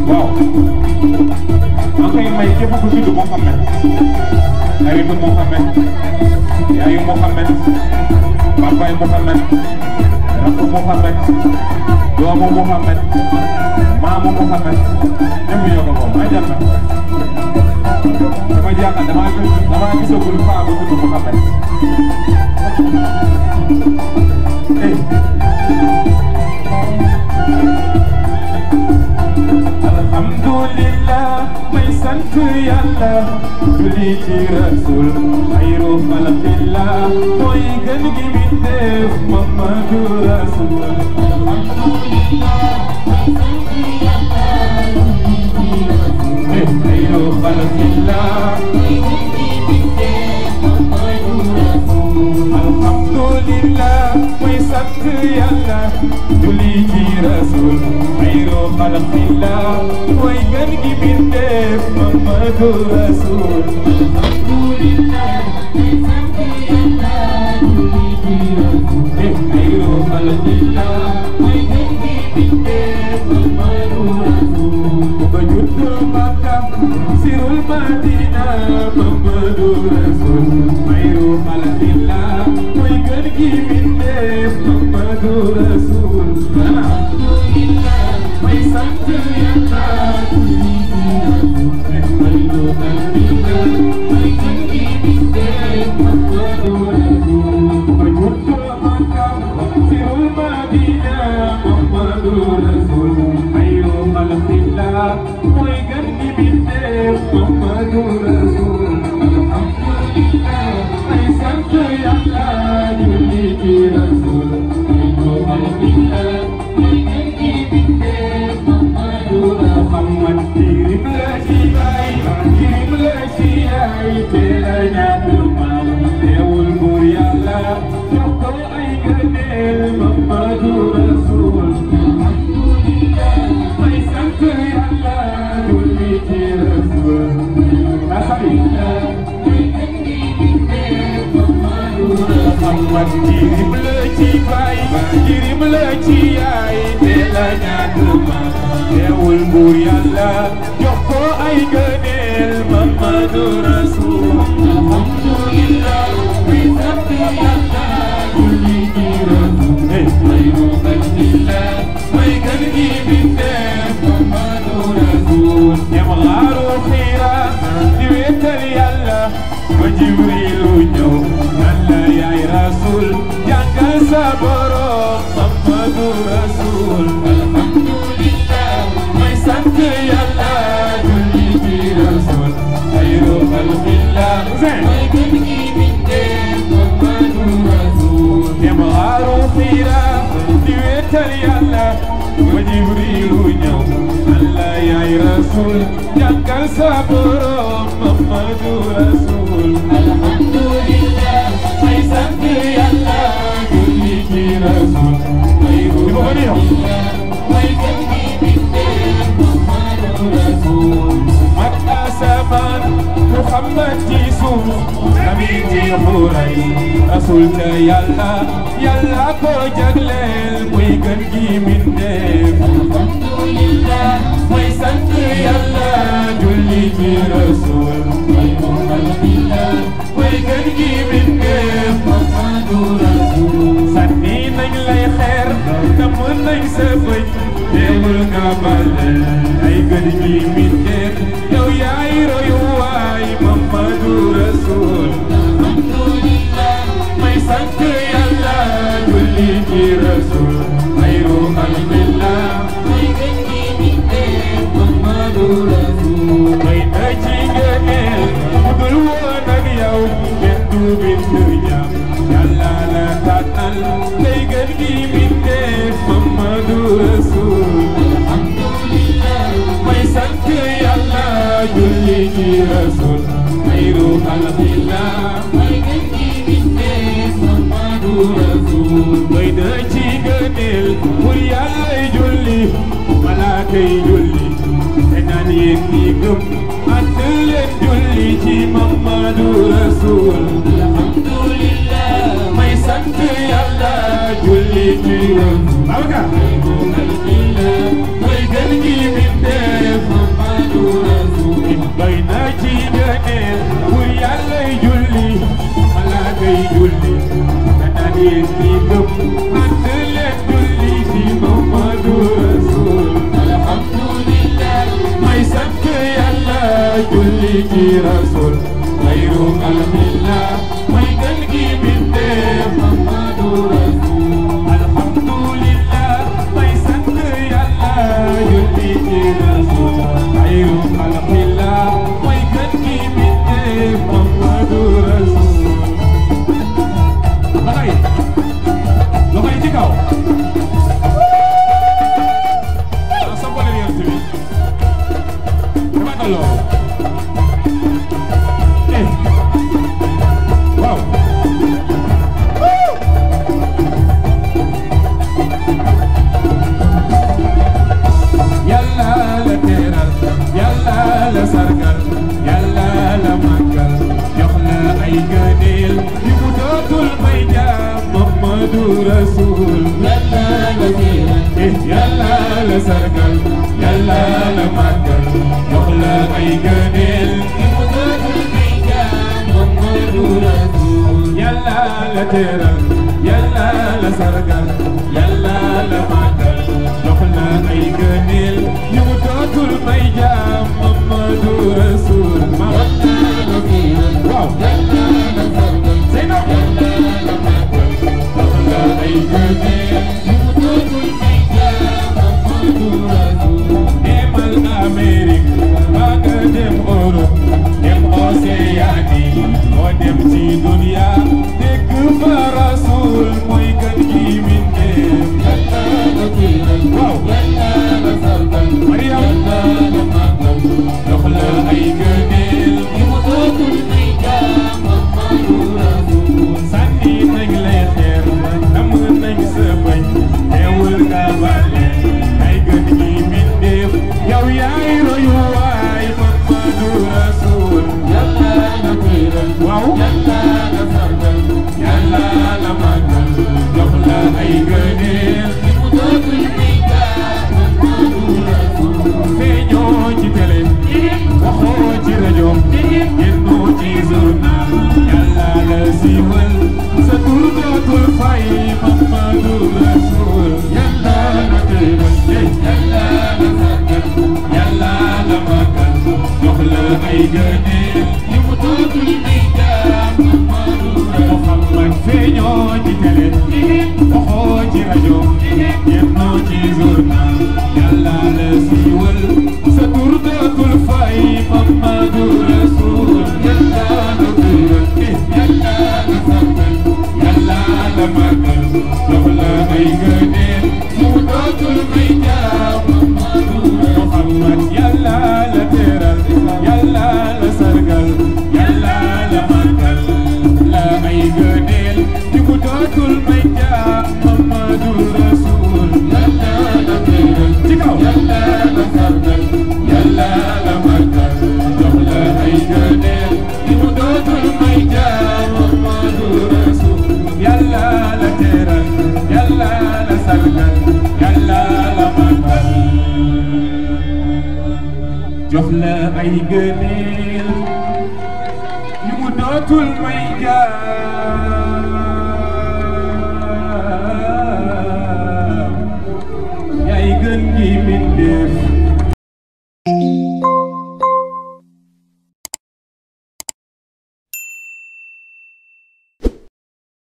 waaw maa koy may képp ku tudd Mouhamed xaritu Mouhamed yaayu Mouhamed papaay Mouhamed rakku Mouhamed doomu Mouhamed maamu Mouhamed ñëpp ñoo ko moom ay jàmm dama jaaxal dama gisagul faa bu tudd Mouhamed alhamdulillah may sant yàlla julli ci rasul xayru xalqillah mooy gën gi mbindeef Muhammadu rasul alhamdulillah may sant yàlla xayru xalqillah mooy gën gi mbindeef Muhammadu rasul alhamdulillah may sant yàlla julli ci rasul xayru xalqillah mooy gën gi mbindeef Muhammadu rasul alhamdulillah may sant yàlla julli ci rasul xayru xalqillah mooy gën gi mbindeef Muhammadu rasul ba juddu Makka sirul Madina Muhammadu rasul xayru xalqillah mooy gën gi mbindeef Muhammadu rasul alhamdulillah may sant yàlla julli ci rasul xayru xalqillah mooy gën gi mbindeef Muhammadu rasul ba juddu Makka sirul Madina Muhammadu rasul xayru xalqillah mooy gën gi mbindeef Muhammadu rasul alhamdulillah may sant yàlla julli ci rasul xayru xalqillah mooy gën gi mbindeef Muhammadu rasul Muhammad jirim la ci baay jirim la ci yaay teel a ñàkk maam teewul buur yàlla jox ko ay gëneel Muhammadu rasul alhamdulillah may sant yàlla julli ci rasul alhamdulillah mooy gën gi mbindeef Muhammadu rasul Muhammad jirim la ci baay jirim la ci yaay teel a ñàkk maam teewul buur yàlla jox ko ay gëneel Muhammadu rasul alhamdulillah may sant yàlla julli ci rasul xayru xalqillah mooy gën gi mbindeef Muhammadu rasul ñam xaaru xiira di wéetal yàlla ba Jibrilu ñëw nan la yaay rasul jàngal sa borom Muhammadu rasul alhamdulillah may sant yàlla julli ci rasul xayru xalqillah mooy gën gi mbindeef Muhammadu rasul ñam xaaru xiira di wéetal yàlla ba Jibrilu ñëw nan la yaay rasul jàngal sa borom Muhammadu rasul alhamdulillah may sant yàlla julli ci rasul xayru xalqillah mooy gën gi mbindeef Muhammadu rasul mat asamaan Muhammad ci suuf nabi ci xuray rasul te yàlla yàlla ko jagleel muy gën gi mbindeef alhamdulillah may sant yàlla julli ci rasul xayru xalqillah mooy gën gi mbindeef Muhammadu rasul sànni nañ lay xeer damm nañ sa bëñ teewul nga bale ay gën gi mbindeef yow yaay royu waay Muhammadu rasul alhamdulillah may sant yàlla julli ci rasul xayru xalqillah mooy gën gi mbindeef Muhammadu rasul may na ci ngëneel dul woon ak yow kenn du bind ñam yàlla la tànnal tey gën gi mbindeef Muhammadu rasul alhamdulillah may sant yàlla julli ci rasul xayru xalqillah mooy gën gi mbindeef Muhammadu rasul may na ci ngëneel pour yàlla julli malaaka yi julli te naan yéen ñi gëm ànd leen julli ci Muhammadu rasul alhamdulillah may sant yàlla julli ci rasul mooy gën gi mbindeef julli ci rasul xayru xalqillah mooy gën gi bindéef Muhammadu rasul alhamdulillah may sant yàlla julli ci rasul xayru xalqillah mooy gën gi bindéef Muhammadu rasul loxoy ci kaw wow yàlla la teral yàlla la sargal yàlla la màggal jox la ay gëneel yu mu dootul may jaam Muhammadu Rasul yàlla la teral yàlla la sargal yàlla la màggal jox la ay gëneel yu mu dootul may jaam Muhammadu Rasul yàlla la teral yàlla la sargal yàlla la màggal jox la ay gëneel yu mu dootul may jaam Muhammadu Rasul waaw Zeynab jox la ay gëneel yu mu dootul may jaam Muhammadu Rasul demal Amérique ba nga dem Europe dem Océanie moo dem ci dunya dégg fa Rasul mooy gën gi mbindeef waaw Mariam jox la ay gëneel yu mu dootul may jaam Muhammadu Rasul sànni nañ lay xeer dam nañ sa bañ teewul nga bale ay gën gi mbindeef yow yaay royu waay Muhammadu Rasul yàlla la teral waaw yàlla la sargal yàlla la màggal jox la ay gëneel yu mu dootul may jaam Muhammadu Rasul feeñoo ci télé waxoo ci rajo génnoo ci journal yàlla la siiwal sa tur dootul fay Muhammadu Rasul yàlla la teral yàlla la sargal yàlla la màggal jox la ay gëneel yu mu dootul may jaam Muhammadu Rasul Muhammad feeñoo ci télé waxoo ci rajo génnoo ci journal yàlla la siiwal sa tur dootul fay Muhammadu Rasul yàlla la teral yàlla la sargal yàlla la màggal jox la ay gëneel yu mu dootul may jaam Muhammadu Muhammad yàlla la teral yàlla la sargal yàlla la màggal la ay gëneel yu mu dootul may jaam Muhammadu Rasul yàlla la teral ci kaw yàlla la sargal yàlla la màggal jox la ay gëneel yu mu dootul may jaam Muhammadu Rasul yàlla la teral yàlla la sargal yàlla la màggal jox la ay gëneel yu mu dootul may jaam